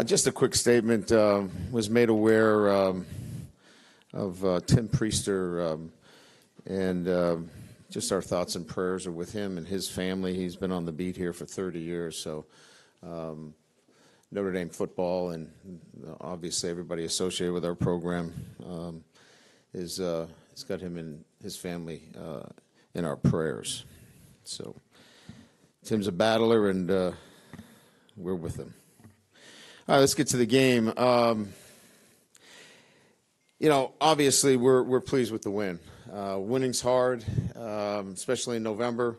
Just a quick statement. Was made aware of Tim Priester, and just our thoughts and prayers are with him and his family. He's been on the beat here for 30 years, so Notre Dame football and obviously everybody associated with our program has got him and his family in our prayers. So Tim's a battler, and we're with him. All right, let's get to the game. Obviously we're pleased with the win. Winning's hard, especially in November.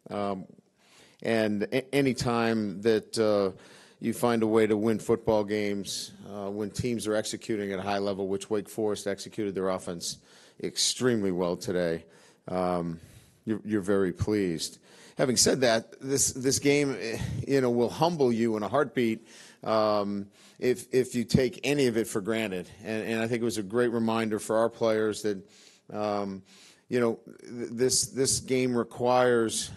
And any time that you find a way to win football games, when teams are executing at a high level, which Wake Forest executed their offense extremely well today, you're very pleased. Having said that, this game, will humble you in a heartbeat if you take any of it for granted. And I think it was a great reminder for our players that, this game requires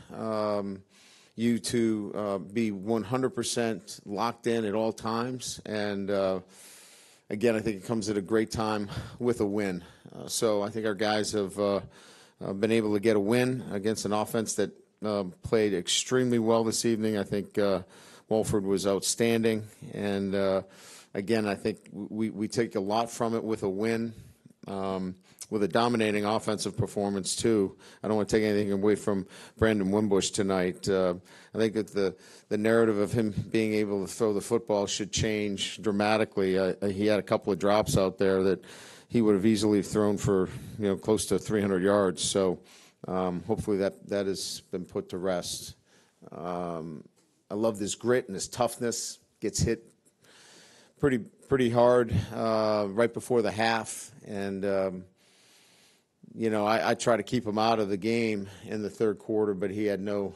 you to be 100% locked in at all times. And again, I think it comes at a great time with a win. So I think our guys have been able to get a win against an offense that played extremely well this evening. I think Walford was outstanding, and again, I think we take a lot from it with a win, with a dominating offensive performance too. I don't want to take anything away from Brandon Wimbush tonight. I think that the narrative of him being able to throw the football should change dramatically. He had a couple of drops out there that he would have easily thrown for close to 300 yards. So hopefully that has been put to rest. I love this grit and his toughness. Gets hit pretty hard right before the half, and I try to keep him out of the game in the third quarter, but he had no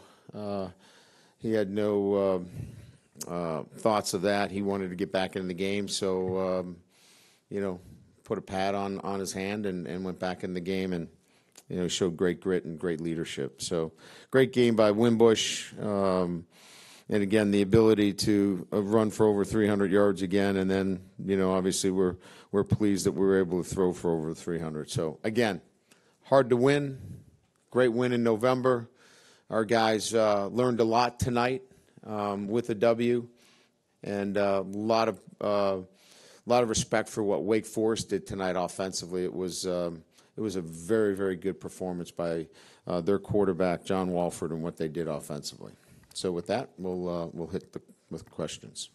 thoughts of that. He wanted to get back in the game, so put a pad on his hand and went back in the game, and showed great grit and great leadership. So great game by Wimbush. And again, the ability to run for over 300 yards again, and then obviously we're pleased that we were able to throw for over 300. So again, hard to win, great win in November. Our guys learned a lot tonight with a W, and a lot of respect for what Wake Forest did tonight offensively. It was a very, very good performance by their quarterback John Walford and what they did offensively. So with that, we'll hit with questions.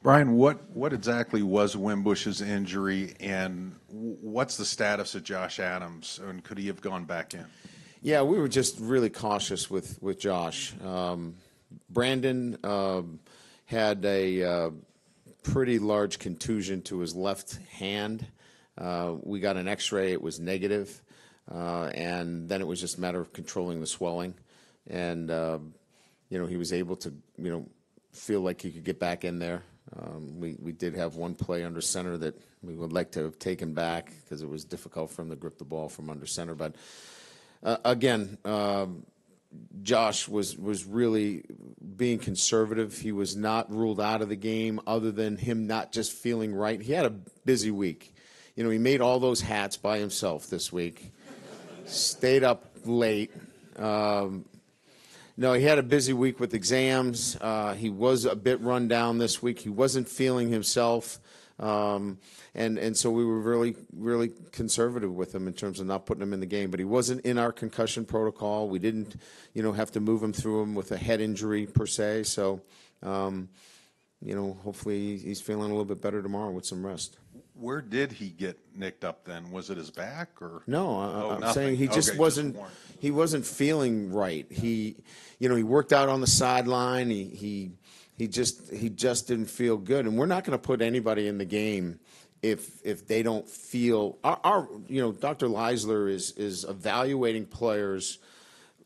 Brian, what exactly was Wimbush's injury, and what's the status of Josh Adams, and could he have gone back in? Yeah, we were just really cautious with Josh. Brandon had a pretty large contusion to his left hand. We got an X-ray; it was negative. And then it was just a matter of controlling the swelling. And, he was able to, feel like he could get back in there. We did have one play under center that we would like to have taken back because it was difficult for him to grip the ball from under center. But, again, Josh was really being conservative. He was not ruled out of the game other than him not just feeling right. He had a busy week. He made all those hats by himself this week. Stayed up late. No, he had a busy week with exams. He was a bit run down this week. He wasn't feeling himself. And so we were really, really conservative with him in terms of not putting him in the game. But he wasn't in our concussion protocol. We didn't, have to move him through him with a head injury per se. So, hopefully he's feeling a little bit better tomorrow with some rest. Where did he get nicked up then? Was it his back or? No, I'm saying he just wasn't. He wasn't feeling right. He worked out on the sideline. He just didn't feel good. And we're not going to put anybody in the game if they don't feel. Our Dr. Leisler is evaluating players,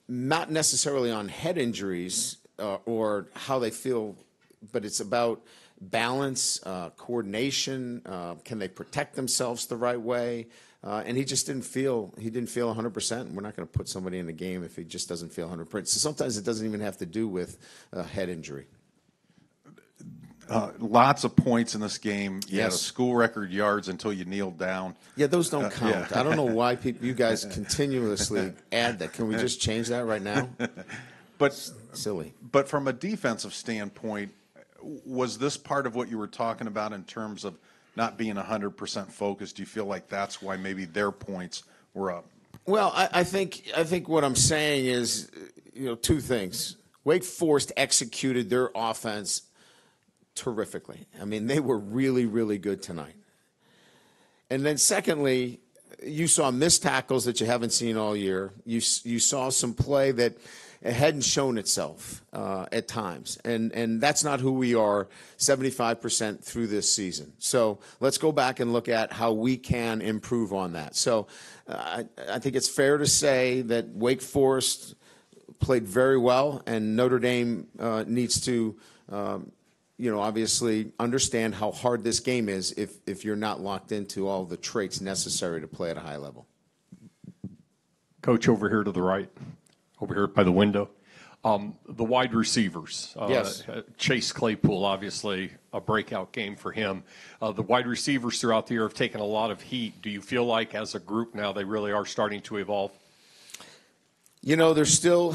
not necessarily on head injuries or how they feel, but it's about balance, coordination. Can they protect themselves the right way? And he just didn't feel 100%. We're not going to put somebody in the game if he just doesn't feel 100%. So sometimes it doesn't even have to do with a head injury. Lots of points in this game. You had a Yes. school record yards until you kneeled down. Yeah, those don't count. yeah. I don't know why you guys continuously add that. Can we just change that right now? But Silly. But from a defensive standpoint, was this part of what you were talking about in terms of not being 100% focused? Do you feel like that's why maybe their points were up? Well, I think what I'm saying is, two things. Wake Forest executed their offense terrifically. I mean, they were really, really good tonight. And then secondly, you saw missed tackles that you haven't seen all year. You saw some play that hadn't shown itself at times. And that's not who we are 75% through this season. So let's go back and look at how we can improve on that. So I think it's fair to say that Wake Forest played very well, and Notre Dame needs to obviously understand how hard this game is if you're not locked into all the traits necessary to play at a high level. Coach, over here to the right, over here by the window. The wide receivers. Yes. Chase Claypool, obviously, a breakout game for him. The wide receivers throughout the year have taken a lot of heat. Do you feel like as a group now they really are starting to evolve? There's still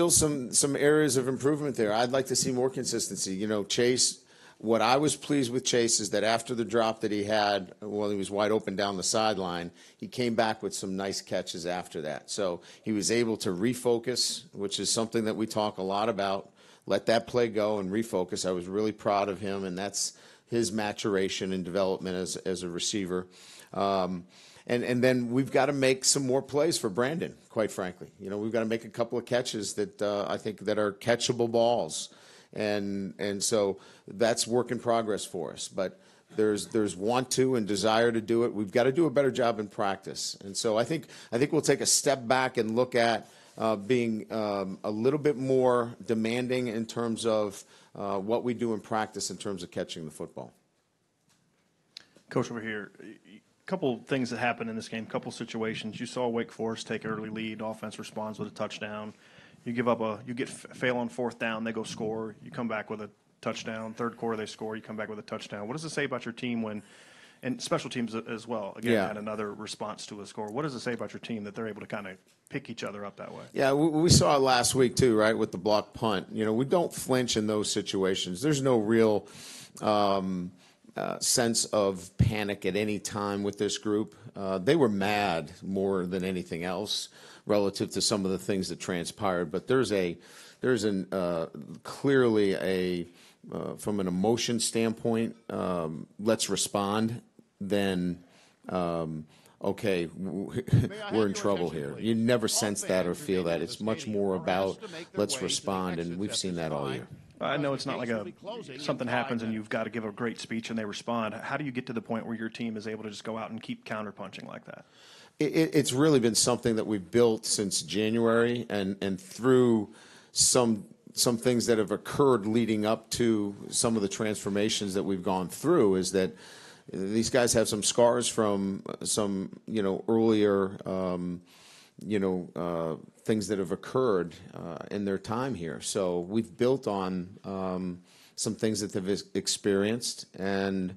some areas of improvement there. I'd like to see more consistency. Chase, what I was pleased with Chase is that after the drop that he had, while he was wide open down the sideline, he came back with some nice catches after that. So he was able to refocus, which is something that we talk a lot about. Let that play go and refocus. I was really proud of him, and that's his maturation and development as a receiver. And then we've got to make some more plays for Brandon, quite frankly. We've got to make a couple of catches that I think that are catchable balls. And so that's work in progress for us. But there's want to and desire to do it. We've got to do a better job in practice. And so I think we'll take a step back and look at being a little bit more demanding in terms of what we do in practice in terms of catching the football. Coach, over here, a couple things that happened in this game, couple situations. You saw Wake Forest take an early lead. Offense responds with a touchdown. You fail on fourth down, they go score. You come back with a touchdown. Third quarter, they score. You come back with a touchdown. What does it say about your team and special teams as well, again, had another response to a score. What does it say about your team that they're able to kind of pick each other up that way? Yeah, we saw it last week too, right, with the block punt. We don't flinch in those situations. There's no real sense of panic at any time with this group. They were mad more than anything else relative to some of the things that transpired. But there's clearly from an emotion standpoint, let's respond. Then, okay, we're in trouble here. You never sense that or feel that. It's much more about let's respond, and we've seen that all year. I know it's not like something happens and you've got to give a great speech and they respond. How do you get to the point where your team is able to just go out and keep counterpunching like that? It's really been something that we've built since January, and through some things that have occurred leading up to some of the transformations that we've gone through, is that these guys have some scars from some earlier things that have occurred in their time here. So we've built on some things that they've experienced and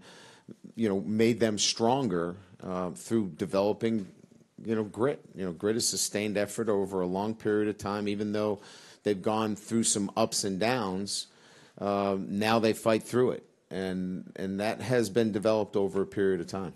made them stronger through developing grit. Grit is sustained effort over a long period of time. Even though they've gone through some ups and downs, now they fight through it, and that has been developed over a period of time.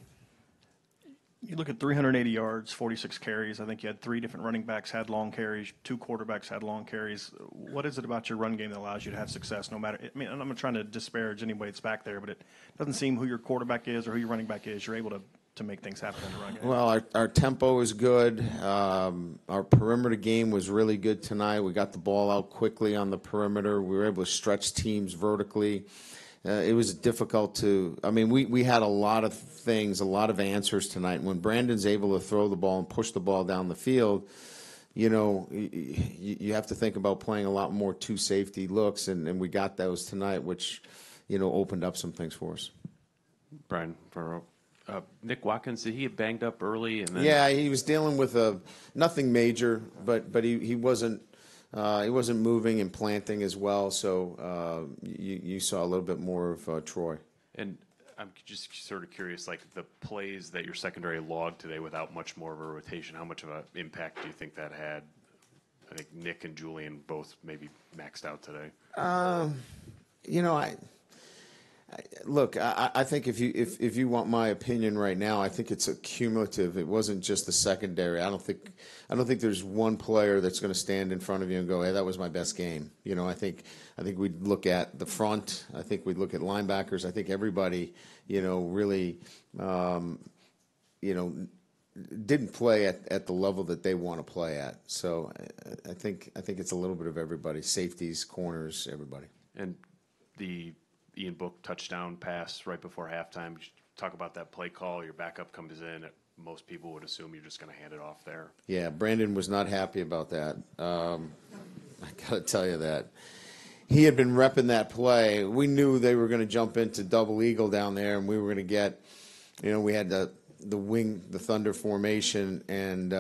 You look at 380 yards, 46 carries. I think you had 3 different running backs had long carries, 2 quarterbacks had long carries. What is it about your run game that allows you to have success no matter – I'm not trying to disparage anybody that's back there, but it doesn't seem who your quarterback is or who your running back is. You're able to make things happen in the run game. Well, our tempo is good. Our perimeter game was really good tonight. We got the ball out quickly on the perimeter. We were able to stretch teams vertically. It was difficult to – we had a lot of things, a lot of answers tonight. When Brandon's able to throw the ball and push the ball down the field, you have to think about playing a lot more 2 safety looks, and we got those tonight, which, opened up some things for us. Brian Farrow. Nick Watkins, did he get banged up early? And then Yeah, he was dealing with nothing major, but he wasn't moving and planting as well. So you saw a little bit more of Troy. And I'm just sort of curious, like the plays that your secondary logged today without much more of a rotation, how much of an impact do you think that had? I think Nick and Julian both maybe maxed out today. You know, look, I think if you want my opinion right now, I think it's a cumulative. It wasn't just the secondary. I don't think there's one player that's going to stand in front of you and go, "Hey, that was my best game." You know, I think we'd look at the front. I think we'd look at linebackers. I think everybody, really, didn't play at the level that they want to play at. So I think it's a little bit of everybody: safeties, corners, everybody. And the Ian Book touchdown pass right before halftime. Talk about that play call. Your backup comes in. Most people would assume you're just going to hand it off there. Yeah, Brandon was not happy about that. I got to tell you that. He had been repping that play. We knew they were going to jump into double eagle down there, and we were going to get, we had the wing, the thunder formation, and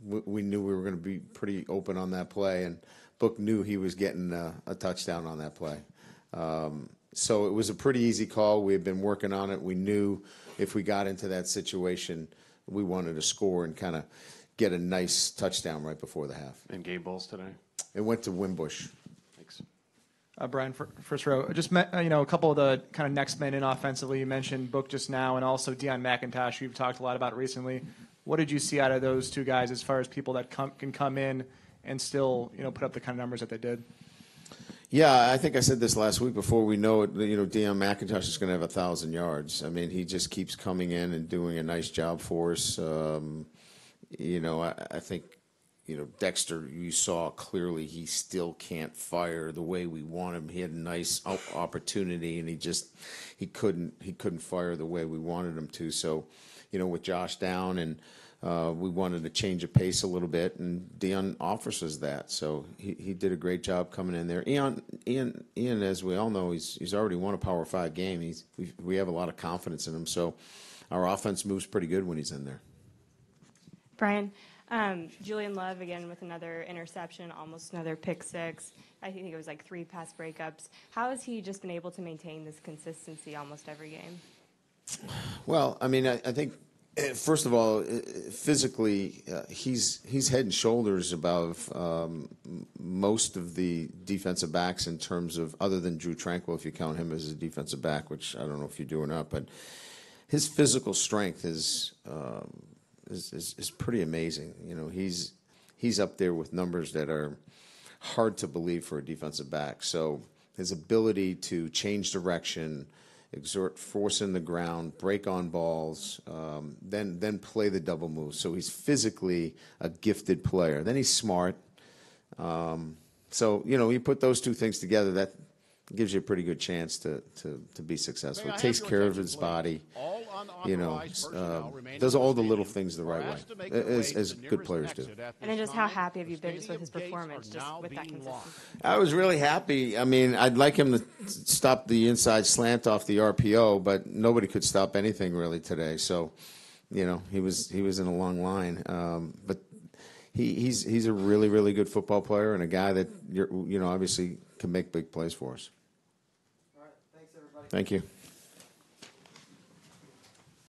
we knew we were going to be pretty open on that play. And Book knew he was getting a touchdown on that play. So it was a pretty easy call. We had been working on it. We knew if we got into that situation, we wanted to score and kind of get a nice touchdown right before the half. And game balls today? It went to Wimbush. Thanks. Brian, first row. Just a couple of the kind of next men in offensively. You mentioned Book just now, and also Deion McIntosh. You've talked a lot about recently. What did you see out of those two guys as far as people that can come in and still put up the kind of numbers that they did? Yeah, I think I said this last week. Before we know it, Deion McIntosh is going to have 1,000 yards. I mean, he just keeps coming in and doing a nice job for us. I think, Dexter, you saw clearly he still can't fire the way we want him. He had a nice opportunity, and he couldn't fire the way we wanted him to. So, with Josh down and we wanted to change the pace a little bit, and Deion offers us that. So he did a great job coming in there. Ian, as we all know, he's already won a Power 5 game. We have a lot of confidence in him. So our offense moves pretty good when he's in there. Brian, Julian Love again with another interception, almost another pick six. I think it was like 3 pass breakups. How has he just been able to maintain this consistency almost every game? Well, I mean, I think. First of all, physically, he's head and shoulders above most of the defensive backs in terms of, other than Drew Tranquil, if you count him as a defensive back, which I don't know if you do or not, but his physical strength is pretty amazing. He's up there with numbers that are hard to believe for a defensive back. So his ability to change direction, exert force in the ground, break on balls, then play the double move. So he's physically a gifted player. Then he's smart. So you put those two things together, that gives you a pretty good chance to be successful. He takes care of his body. Does all the little things the right way, as good players do. And then just how happy have you been just with his performance, just with that consistency? I was really happy. I mean, I'd like him to stop the inside slant off the RPO, but nobody could stop anything really today. So, he was in a long line. But he's a really, really good football player and a guy that obviously can make big plays for us. All right, thanks everybody. Thank you.